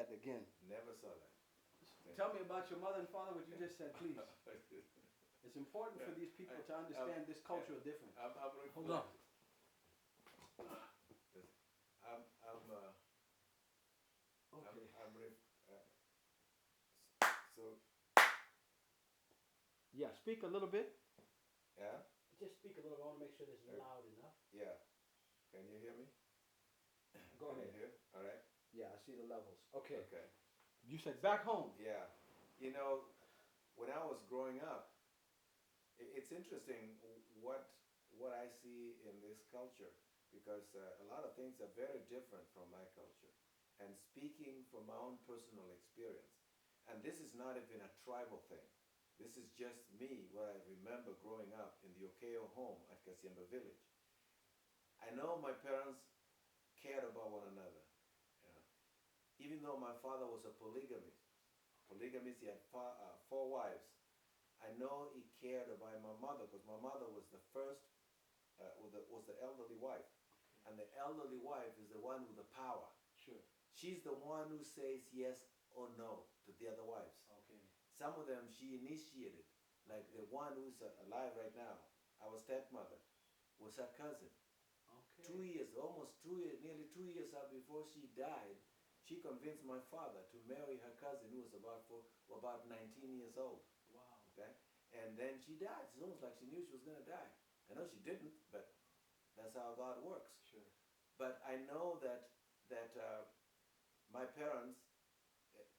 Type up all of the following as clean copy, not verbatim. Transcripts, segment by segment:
that again. Never saw that. Tell me about your mother and father, what you just said, please. It's important for these people to understand this cultural difference. Hold on. Okay. So, Yeah, speak a little bit. yeah, Just speak a little. I want to make sure this is loud enough. yeah. Can you hear me? Go Can ahead. you hear? All right. Yeah, I see the levels. Okay. Okay. You said back home. Yeah. You know, when I was growing up, it's interesting what I see in this culture because a lot of things are very different from my culture. And speaking from my own personal experience, and this is not even a tribal thing. This is just me, what I remember growing up in the Okeo home at Kasiamba village. I know my parents cared about one another. You know? Even though my father was a polygamist, he had four wives. I know he cared about my mother because my mother was the first, was the elderly wife. Okay. And the elderly wife is the one with the power. Sure. She's the one who says yes or no to the other wives. Okay. Some of them she initiated, like the one who's alive right now, our stepmother, was her cousin. Okay. 2 years, almost 2 years, nearly 2 years out before she died, she convinced my father to marry her cousin who was about 19 years old. Wow. Okay? And then she died. It's almost like she knew she was going to die. I know she didn't, but that's how God works. Sure. But I know that my parents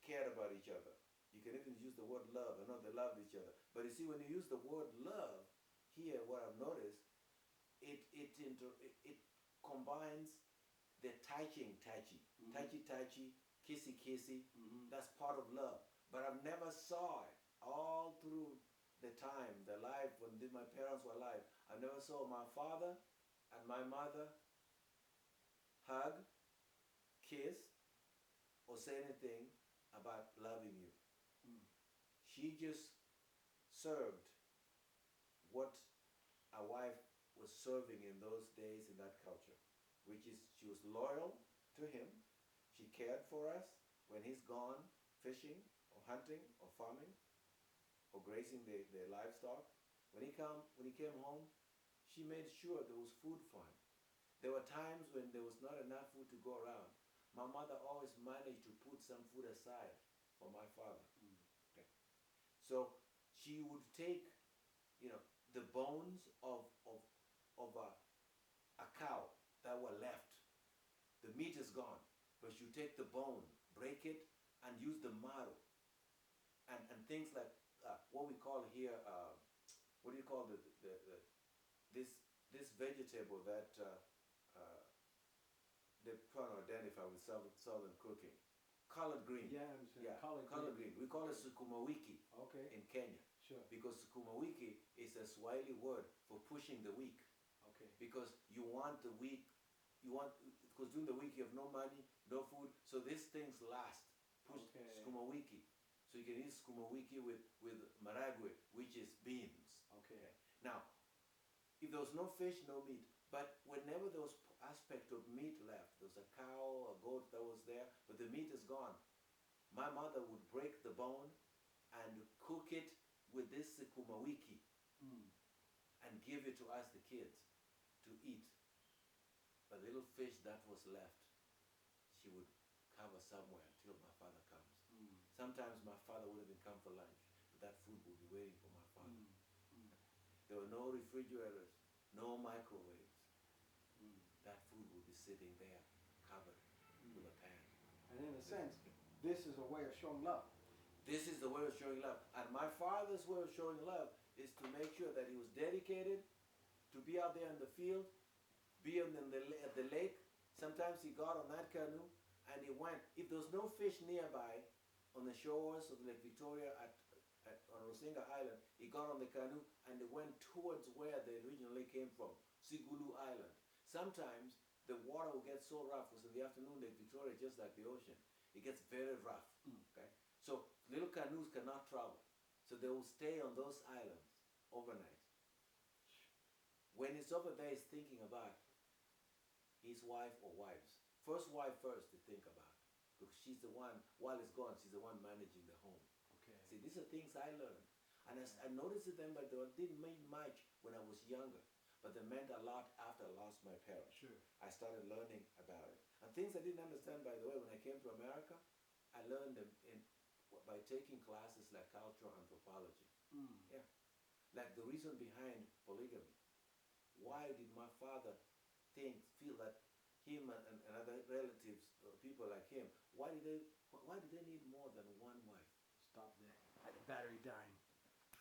cared about each other. You can even use the word love. I know they loved each other. But you see, when you use the word love, here, what I've noticed, it combines the touching, Mm-hmm. touchy, kissy. Mm-hmm. That's part of love. But I've never saw it all through the time, the life when my parents were alive. I never saw my father and my mother hug, kiss, or say anything about loving you. Mm. She just served what a wife was serving in those days in that culture, which is she was loyal to him. She cared for us when he's gone fishing or hunting or farming or grazing the livestock. When he came home, she made sure there was food for him. There were times when there was not enough food to go around. My mother always managed to put some food aside for my father. Mm. Okay. So she would take, the bones of a cow that were left. The meat is gone, but you take the bone, break it, and use the marrow, and things like what we call here. What do you call this vegetable that they try to identify with southern cooking? Collard green. Yeah, collard green. We call it sukuma wiki. Okay. In Kenya. Sure. Because sukuma wiki is a Swahili word for pushing the weak. Okay. Because you want the weak, because during the week you have no money, no food, so these things last. Push sukuma wiki. So you can eat sukuma wiki with maragwe, which is beans. Okay. Now, if there was no fish, no meat, but whenever there was aspect of meat left, there was a cow, a goat that was there, but the meat is gone, my mother would break the bone and cook it with this sukuma wiki. And give it to us, the kids, to eat. The little fish that was left, she would cover somewhere until my father comes. Sometimes my father wouldn't even come for lunch, but that food would be waiting for my father. There were no refrigerators, no microwaves. That food would be sitting there, covered with a pan. And in a sense, this is a way of showing love. This is the way of showing love. And my father's way of showing love is to make sure that he was dedicated to be out there in the field, be at the lake. Sometimes he got on that canoe and he went. If there was no fish nearby on the shores of Lake Victoria on Rusinga Island, he got on the canoe and he went towards where they originally came from, Sigulu Island. Sometimes the water will get so rough because in the afternoon Lake Victoria is just like the ocean. It gets very rough. Okay? So little canoes cannot travel. So they will stay on those islands overnight. When he's over there, he's thinking about his wife or wives. First wife first to think about. because she's the one, while it's gone, she's the one managing the home. Okay. See, these are things I learned. And I noticed them, but they didn't mean much when I was younger. But they meant a lot after I lost my parents. Sure. I started learning about it. And things I didn't understand, by the way, when I came to America, I learned them by taking classes like cultural anthropology. Mm. Yeah. Like the reason behind polygamy. Why did my father feel that him and other relatives, people like him, why did they need more than one wife? Stop there. The battery dying.